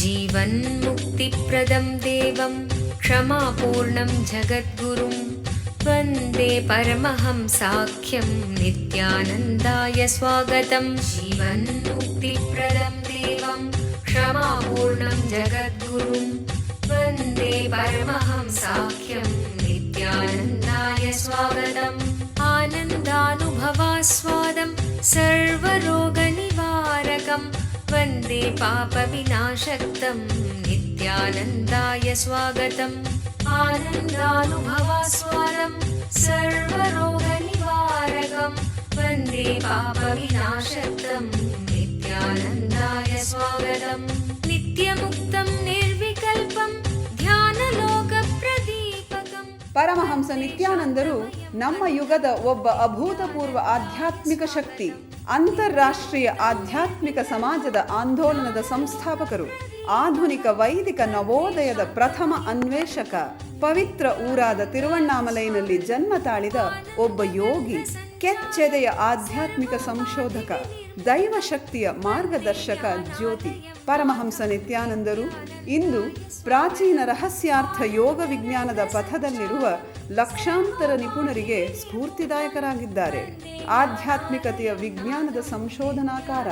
जीवन्मुक्तिप्रदं देवं क्षमापूर्णं जगद्गुरुं वन्दे परमहंसाख्यं नित्यानन्दाय स्वागतं। जीवन्मुक्तिप्रदं देवं क्षमापूर्णं जगद्गुरुं वन्दे परमहंसाख्यं नित्यानन्दाय स्वागतम्। आनन्दानुभवास्वादं सर्वरोगनिवारकं वन्दे पापविनाशक्तं नित्यानन्दाय स्वागतम्। आनन्दानुभवास्वादं सर्वरोगनिवारकं वन्दे पापविनाशक्तं नित्यानन्दाय स्वागतम्। नित्यमुक्तं निर्विकल्पं ಧ್ಯಾನಲೋಕಪ್ರದೀಪಕಂ. ಪರಮಹಂಸ ನಿತ್ಯಾನಂದರು ನಮ್ಮ ಯುಗದ ಒಬ್ಬ ಅಭೂತಪೂರ್ವ ಆಧ್ಯಾತ್ಮಿಕ ಶಕ್ತಿ, ಅಂತಾರಾಷ್ಟ್ರೀಯ ಆಧ್ಯಾತ್ಮಿಕ ಸಮಾಜದ ಆಂದೋಲನದ ಸಂಸ್ಥಾಪಕರು, ಆಧುನಿಕ ವೈದಿಕ ನವೋದಯದ ಪ್ರಥಮ ಅನ್ವೇಷಕ, ಪವಿತ್ರ ಊರಾದ ತಿರುವಣ್ಣಾಮಲೈನಲ್ಲಿ ಜನ್ಮ ತಾಳಿದ ಒಬ್ಬ ಯೋಗಿ, ಕೆಚ್ಚೆದೆಯ ಆಧ್ಯಾತ್ಮಿಕ ಸಂಶೋಧಕ, ದೈವಶಕ್ತಿಯ ಮಾರ್ಗದರ್ಶಕ ಜ್ಯೋತಿ. ಪರಮಹಂಸ ನಿತ್ಯಾನಂದರು ಇಂದು ಪ್ರಾಚೀನ ರಹಸ್ಯಾರ್ಥ ಯೋಗ ವಿಜ್ಞಾನದ ಪಥದಲ್ಲಿರುವ ಲಕ್ಷಾಂತರ ನಿಪುಣರಿಗೆ ಸ್ಫೂರ್ತಿದಾಯಕರಾಗಿದ್ದಾರೆ. ಆಧ್ಯಾತ್ಮಿಕತೆಯ ವಿಜ್ಞಾನದ ಸಂಶೋಧನಾಕಾರ,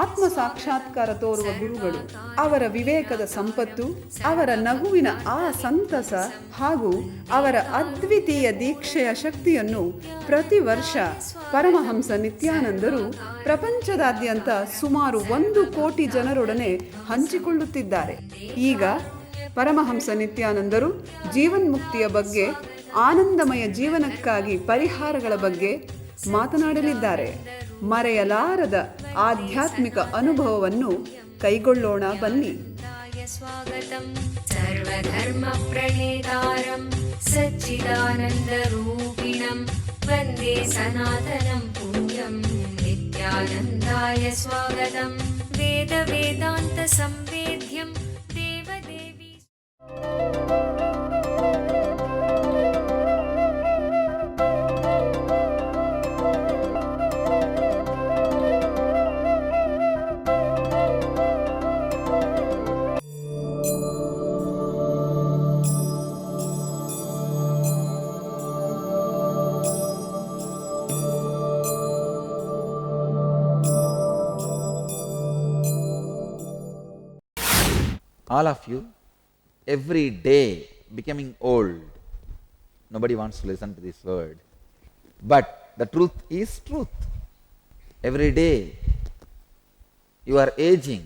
ಆತ್ಮ ಸಾಕ್ಷಾತ್ಕಾರ ತೋರುವ ಗುರುಗಳು. ಅವರ ವಿವೇಕದ ಸಂಪತ್ತು, ಅವರ ನಗುವಿನ ಆ ಸಂತಸ ಹಾಗೂ ಅವರ ಅದ್ವಿತೀಯ ದೀಕ್ಷೆಯ ಶಕ್ತಿಯನ್ನು ಪ್ರತಿ ವರ್ಷ ಪರಮಹಂಸ ನಿತ್ಯಾನಂದರು ಪ್ರಪಂಚದಾದ್ಯಂತ ಸುಮಾರು 1 ಕೋಟಿ ಜನರೊಡನೆ ಹಂಚಿಕೊಳ್ಳುತ್ತಿದ್ದಾರೆ. ಈಗ ಪರಮಹಂಸ ನಿತ್ಯಾನಂದರು ಜೀವನ್ಮುಕ್ತಿಯ ಬಗ್ಗೆ, ಆನಂದಮಯ ಜೀವನಕ್ಕಾಗಿ ಪರಿಹಾರಗಳ ಬಗ್ಗೆ ಮಾತನಾಡಲಿದ್ದಾರೆ. ಮರೆಯಲಾರದ ಆಧ್ಯಾತ್ಮಿಕ ಅನುಭವವನ್ನು ಕೈಗೊಳ್ಳೋಣ ಬನ್ನಿ. ಸರ್ವಧರ್ಮ ಪ್ರಣೇತಾರಂ ಸಚ್ಚಿದಾನಂದರೂಪಿಣಂ ವಂದೇ ಸನಾತನಂ ಪುಣ್ಯಂ ನಿತ್ಯಾನಂದಾಯ ಸ್ವಾಗತಂ. ವೇದ ವೇದಾಂತ ಸಂವೇದ್ಯಂ ದೇವದೇವಿ. All of you, every day becoming old. Nobody wants to listen to this word. But the truth is truth. Every day you are aging.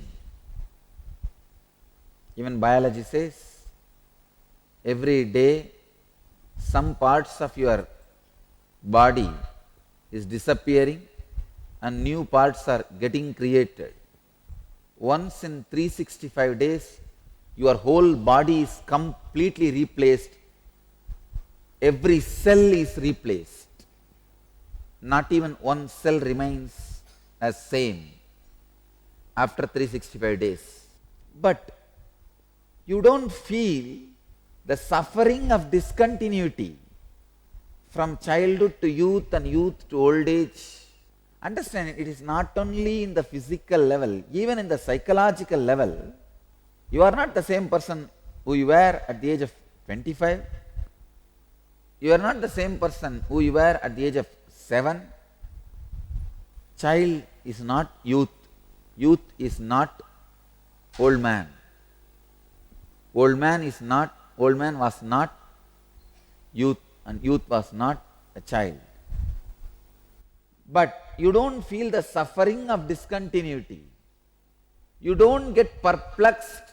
Even biology says every day some parts of your body is disappearing and new parts are getting created. Once in 365 days, your whole body is completely replaced. Every cell is replaced. Not even one cell remains as same after 365 days. But you don't feel the suffering of discontinuity from childhood to youth and youth to old age. Understand, it is not only in the physical level, even in the psychological level. You are not the same person who you were at the age of 25. You are not the same person who you were at the age of 7. Child is not youth. Youth is not old man. Old man was not youth, and youth was not a child. But you don't feel the suffering of discontinuity. You don't get perplexed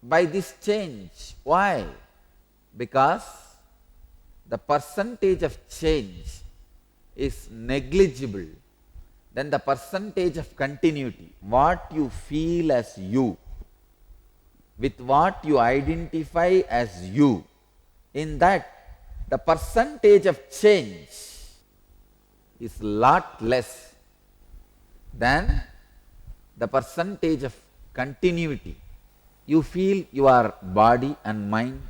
by this change. Why? Because the percentage of change is negligible than the percentage of continuity. What you feel as you, with what you identify as you, in that the percentage of change is lot less than the percentage of continuity. You feel your body and mind.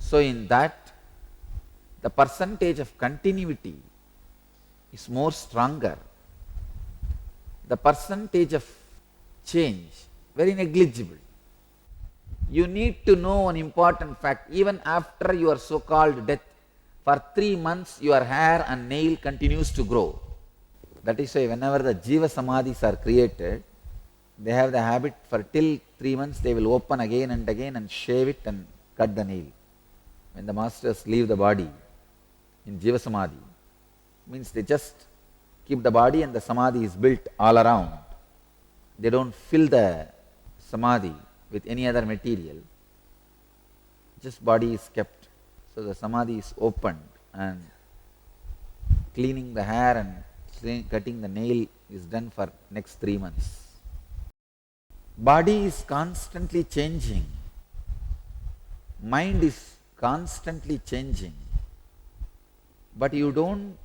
So in that, the percentage of continuity is more stronger. The percentage of change very negligible. You need to know one important fact. Even after your so-called death, for 3 months your hair and nail continues to grow. That is why whenever the Jiva Samadhis are created, they have the habit for till 3 months they will open again and shave it and cut the nail. When the masters leave the body in Jiva Samadhi, means they just keep the body and the Samadhi is built all around. They don't fill the Samadhi with any other material. Just body is kept. So the Samadhi is opened and cleaning the hair and cutting the nail is done for next 3 months. Body is constantly changing. Mind is constantly changing. But you don't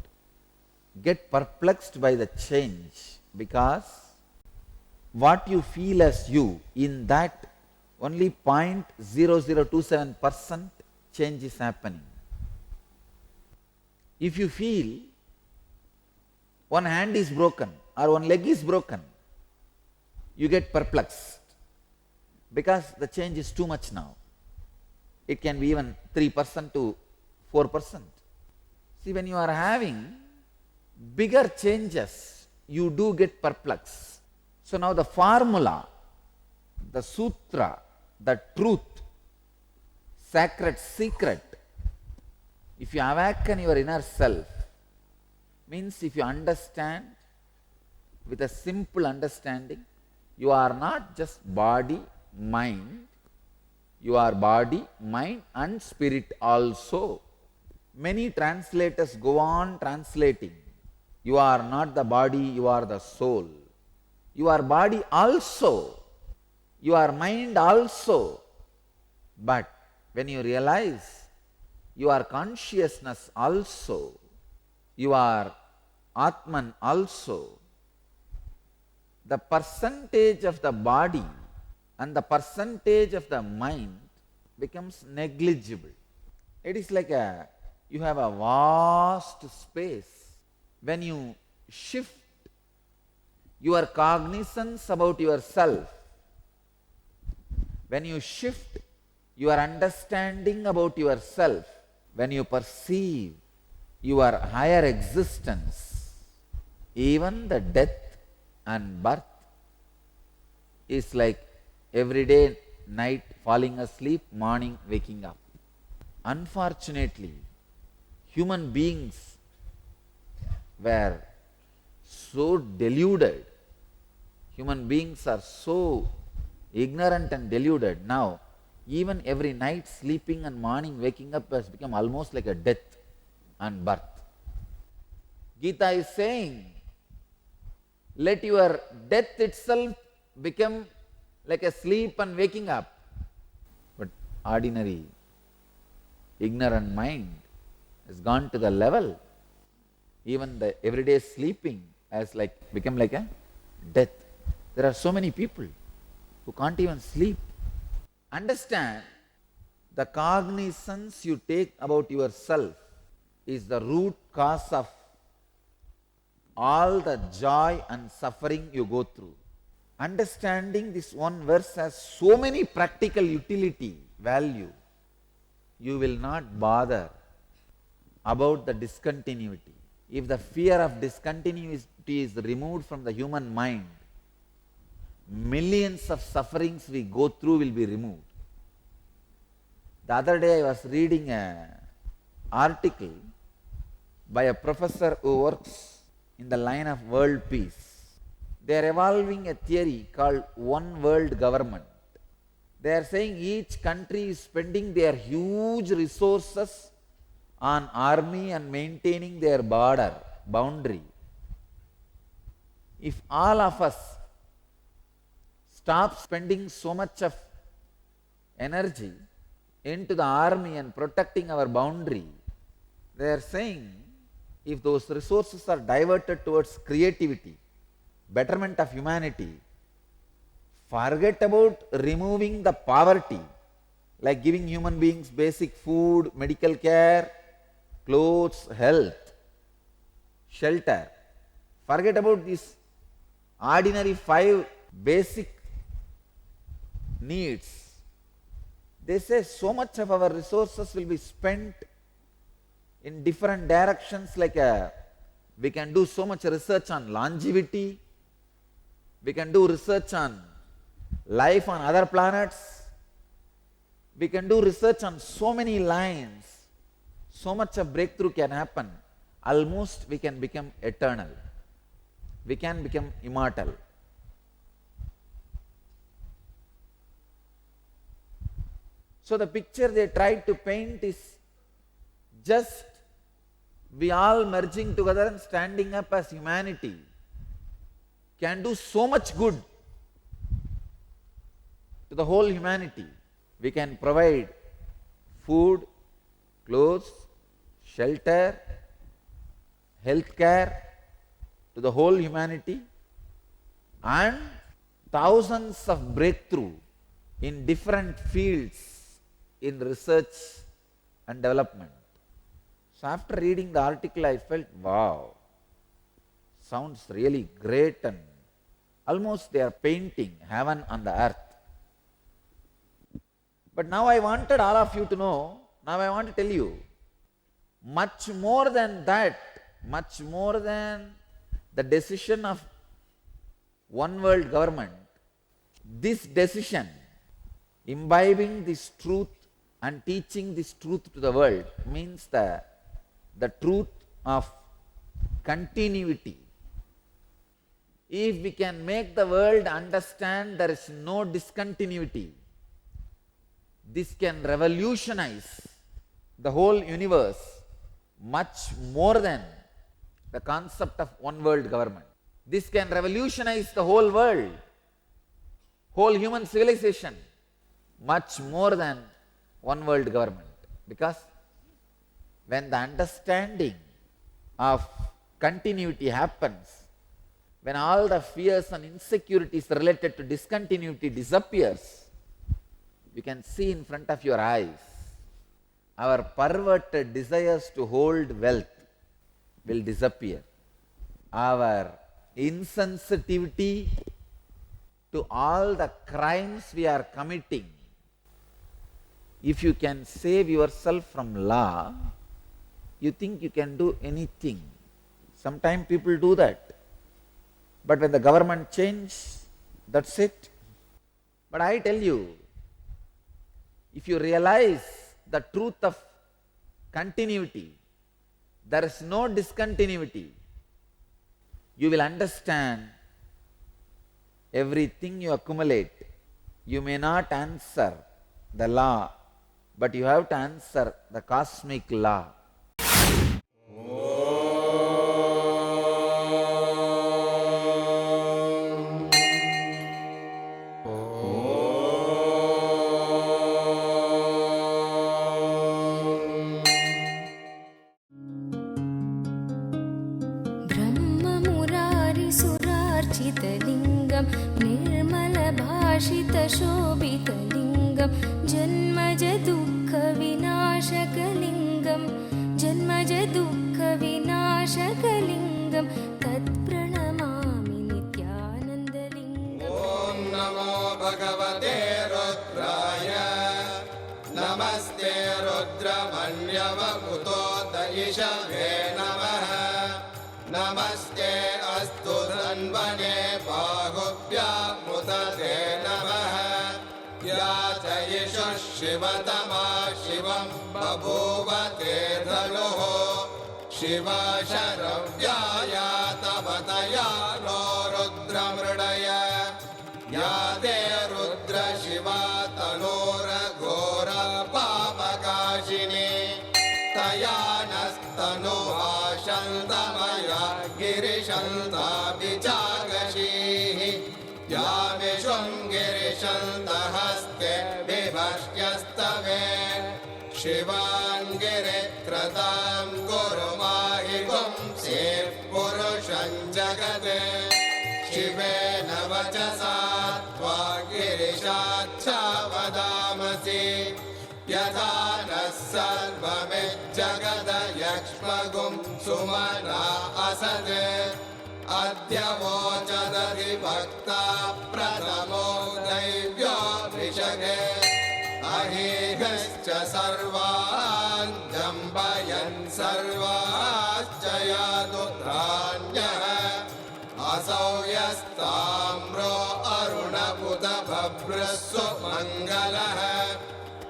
get perplexed by the change, because what you feel as you, in that only 0.0027% change is happening. If you feel one hand is broken or one leg is broken, you get perplexed because the change is too much now. It can be even 3% to 4%. See, when you are having bigger changes, you do get perplexed. So now the formula, the sutra, the truth, sacred secret, if you awaken your inner self, means if you understand with a simple understanding, you are not just body, mind, you are body, mind and spirit also. Many translators go on translating, you are not the body, you are the soul. You are body also, you are mind also. But when you realize you are consciousness also, you are Atman also, the percentage of the body and the percentage of the mind becomes negligible. It is like you have a vast space. When you shift your cognizance about yourself, when you shift your understanding about yourself, when you perceive your higher existence, even the death and birth is like everyday night falling asleep, morning waking up. Unfortunately, human beings were so deluded. Human beings are so ignorant and deluded. Now, even every night sleeping and morning waking up has become almost like a death and birth. Gita is saying, let your death itself become like a sleep and waking up. But ordinary, ignorant mind has gone to the level, even the everyday sleeping has become like a death. There are so many people who can't even sleep. Understand, the cognizance you take about yourself is the root cause of all the joy and suffering you go through. Understanding this one verse has so many practical utility, value, you will not bother about the discontinuity. If the fear of discontinuity is removed from the human mind, millions of sufferings we go through will be removed. The other day I was reading an article by a professor who works in the line of world peace. They are evolving a theory called one world government. They are saying each country is spending their huge resources on army and maintaining their boundary. If all of us stop spending so much of energy into the army and protecting our boundary, they are saying if those resources are diverted towards creativity, betterment of humanity, forget about removing the poverty, like giving human beings basic food, medical care, clothes, health, shelter. Forget about these ordinary 5 basic needs. They say so much of our resources will be spent in different directions, like we can do so much research on longevity, we can do research on life on other planets, we can do research on so many lines, so much of breakthrough can happen. Almost we can become eternal, we can become immortal. So the picture they tried to paint is just we all merging together and standing up as humanity can do so much good to the whole humanity. We can provide food, clothes, shelter, health care to the whole humanity, and thousands of breakthrough in different fields in research and development. So after reading the article, I felt, wow, sounds really great, and almost they are painting heaven on the earth. But now I wanted all of you to know, now I want to tell you, much more than that, much more than the decision of one world government, this decision, imbibing this truth and teaching this truth to the world, means the truth of continuity. If we can make the world understand there is no discontinuity, this can revolutionize the whole universe much more than the concept of one world government. This can revolutionize the whole world, whole human civilization, much more than one world government. Because when the understanding of continuity happens, when all the fears and insecurities related to discontinuity disappears, you can see in front of your eyes our perverted desires to hold wealth will disappear. Our insensitivity to all the crimes we are committing. If you can save yourself from law, you think you can do anything. Sometimes people do that. But when the government changes, that's it. But I tell you, if you realize the truth of continuity, there is no discontinuity, you will understand everything you accumulate. You may not answer the law, but you have to answer the cosmic law. ब्रह्ममुरारिसुरार्चितलिङ्गं निर्मलभाषितशोभितलिङ्गं जन्मजदुःखविनाशकलिङ्गं जन्मजदुःखविनाशकलिङ्गं तत्प्रणमामि नित्यानन्दलिङ्गम्। ॐ नमो भगवते रुद्राय नमस्ते रुद्रमन्यवपुतो दयिषवे नमः नमस्ते अस्तु धन्वने बाहुभ्यामुदते नमः या च यशः शिवतमा शिवं बभूव ते धनुः शिवा शरव्याया तवतया नो रुद्रमृडय या ते रुद्र शिवा तनोरघोर पापकाशिनी तया नस्तनुभाषन्तमया गिरिशन्ताभिचागशीः या विशृङ्गिरिशन्तहस्ते विभष्ट्यस्तवे शिवाङ्गिरित्रतां गुरुमाहि पुंसेः पुरुषं जगत् शिवेन वचसा त्वा गिरिशाच्छा वदामसि यथा नः सर्वमिज्जगदयक्ष्मगुं सुमना असद् अद्य वोचदधिभक्ता प्रथमो दैव्यो विश सर्वान् जम्बयन् सर्वाश्चयादुत्राण्यः असौ यस्ताम्रो अरुणपुतभभ्रस्व मङ्गलः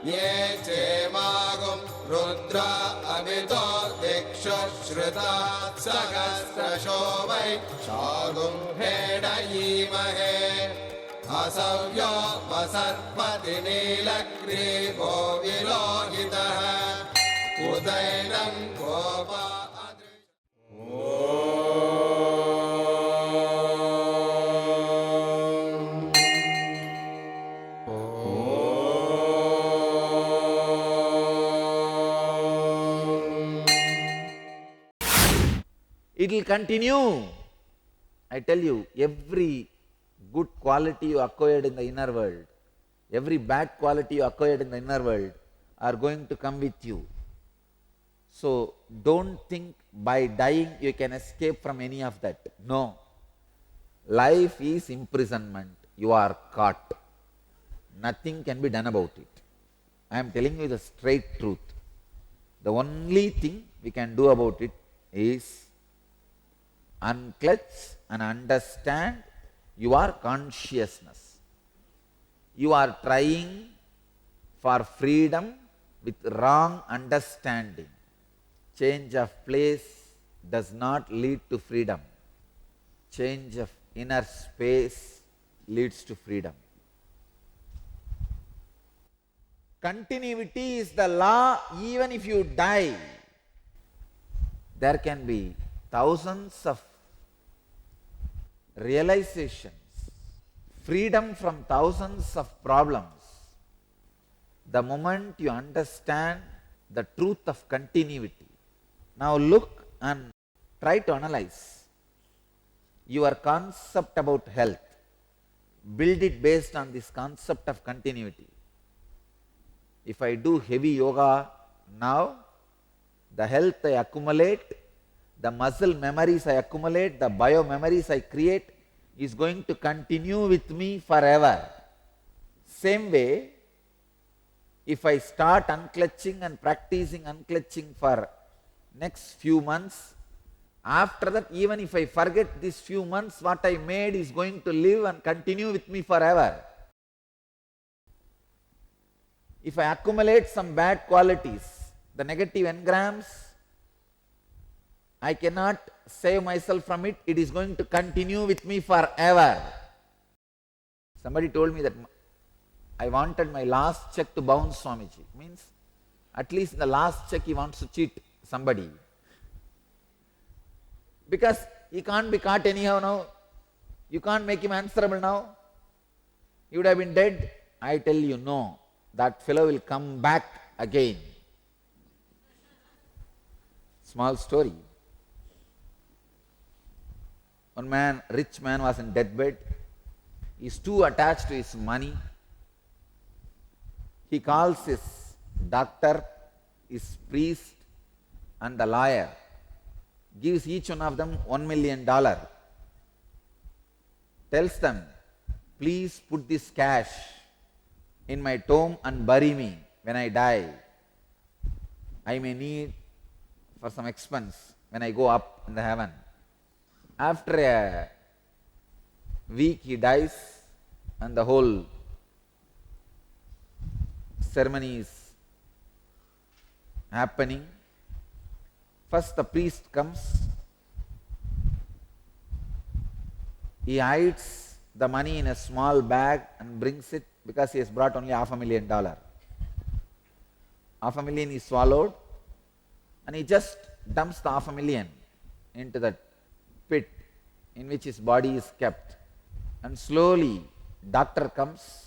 ये चेमागुं रुद्र अमितो दिक्षु श्रुता सहस्रशो वै शागुं भेडयीमहे असव्यो वसर्पति नीलग्रीवो विलोहितः उदैनं Gopa It will continue. I tell you, every good quality you acquired in the inner world, every bad quality you acquired in the inner world are going to come with you. So don't think by dying you can escape from any of that. No. Life is imprisonment. You are caught. Nothing can be done about it. I am telling you the straight truth. The only thing we can do about it is unclutch and understand your consciousness. You are trying for freedom with wrong understanding. Change of place does not lead to freedom. Change of inner space leads to freedom. Continuity is the law. Even if you die, there can be thousands of realizations, freedom from thousands of problems. The moment you understand the truth of continuity. Now look and try to analyze your concept about health. Build it based on this concept of continuity. If I do heavy yoga now, the health I accumulate, the muscle memories I accumulate, the bio memories I create is going to continue with me forever. Same way, if I start unclutching and practicing unclutching for next few months, after that even if I forget these few months, what I made is going to live and continue with me forever. If I accumulate some bad qualities, the negative engrams, I cannot save myself from it, it is going to continue with me forever. Somebody told me that I wanted my last check to bounce, Swamiji. Means at least in the last check he wants to cheat somebody. Because he can't be caught anyhow now. You can't make him answerable now. He would have been dead. I tell you, no. That fellow will come back again. Small story. One man, rich man, was in deathbed. He is too attached to his money. He calls his doctor, his priest, and the lawyer. Gives each one of them $1 million. Tells them, please put this cash in my tomb and bury me when I die. I may need for some expense when I go up in the heaven. After a week he dies and the whole ceremony is happening. First the priest comes, he hides the money in a small bag and brings it because he has brought only $500,000. $500,000 is swallowed and he just dumps the $500,000 into that pit in which his body is kept. And slowly doctor comes,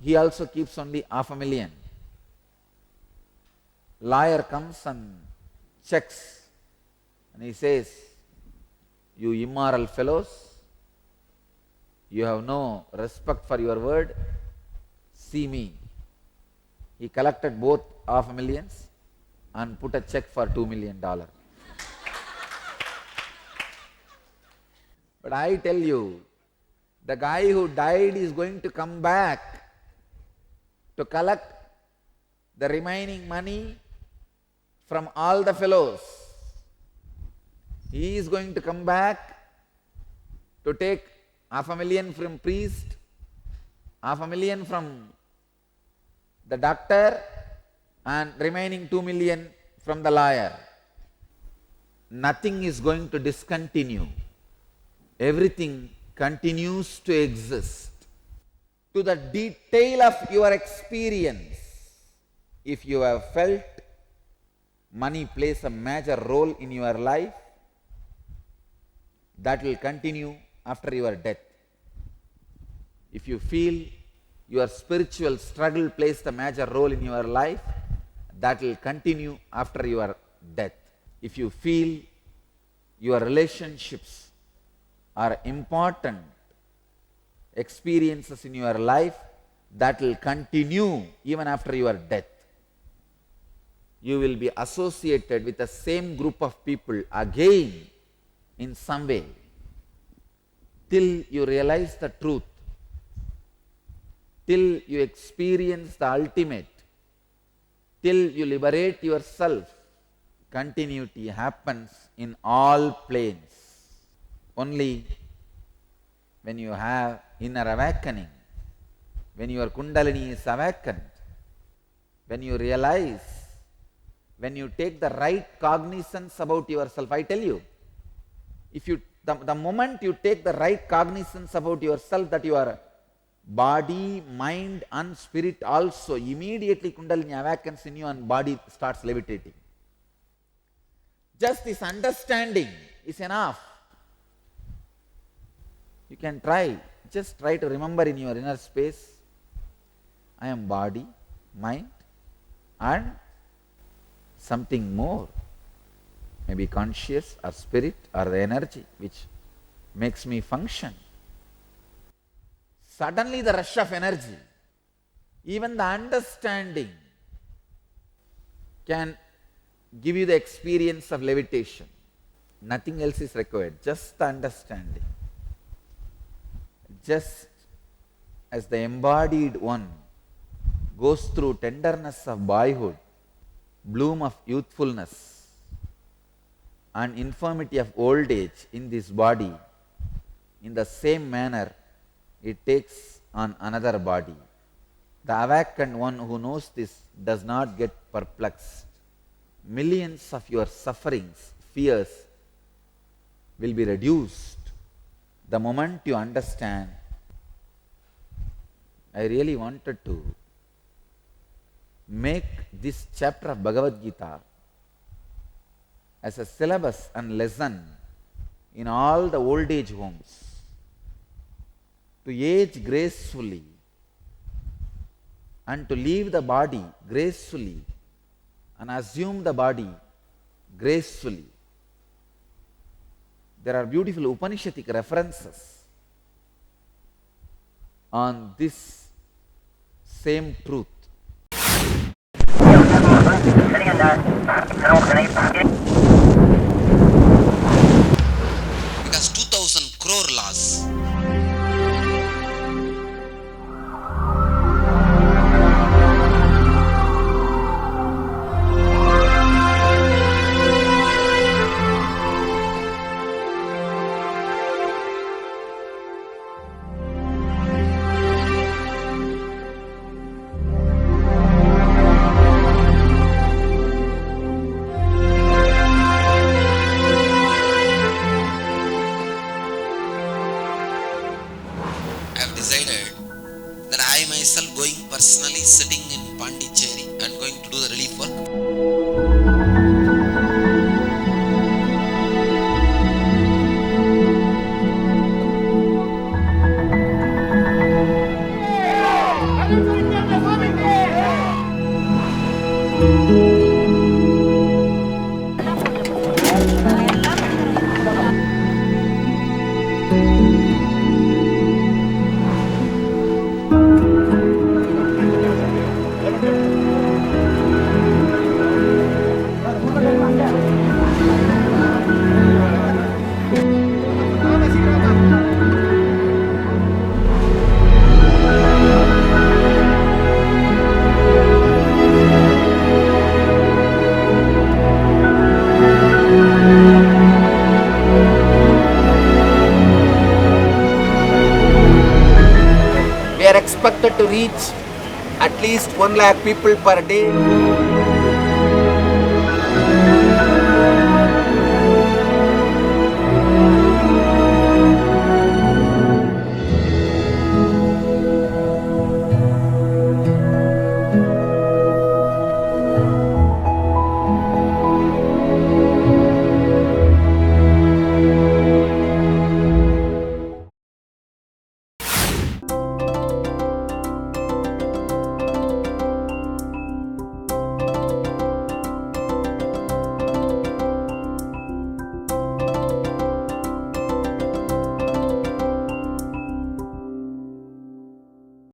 he also keeps only $500,000. Lawyer comes and checks and he says, you immoral fellows, you have no respect for your word, see me. He collected both $500,000 and put a check for $2 million. But I tell you, the guy who died is going to come back to collect the remaining money from all the fellows. He is going to come back to take 500,000 from priest, 500,000 from the doctor, and remaining 2 million from the lawyer. Nothing is going to discontinue. Everything continues to exist. To the detail of your experience, if you have felt money plays a major role in your life, that will continue after your death. If you feel your spiritual struggle plays a major role in your life, that will continue after your death. If you feel your relationships are important experiences in your life, that will continue even after your death. You will be associated with the same group of people again in some way till you realize the truth, till you experience the ultimate, till you liberate yourself. Continuity happens in all planes. Only when you have inner awakening, when your Kundalini is awakened, when you realize, when you take the right cognizance about yourself. I tell you, if you the moment you take the right cognizance about yourself, that your body, mind and spirit also, immediately Kundalini awakens in you and body starts levitating. Just this understanding is enough. You can just try to remember in your inner space, I am body, mind and something more, maybe conscious or spirit or the energy which makes me function. Suddenly the rush of energy, even the understanding can give you the experience of levitation. Nothing else is required, just the understanding. Just as the embodied one goes through tenderness of boyhood, bloom of youthfulness and infirmity of old age in this body, in the same manner it takes on another body. The awakened one who knows this does not get perplexed. Millions of your sufferings, fears will be reduced the moment you understand. I really wanted to make this chapter of Bhagavad Gita as a syllabus and lesson in all the old age homes, to age gracefully and to leave the body gracefully and assume the body gracefully. There are beautiful Upanishadic references on this same truth. Because 2000 crore laws. I have decided that I myself going personally sitting in Pondicherry and going to do the relief work. are expected to reach at least 1 lakh people per day.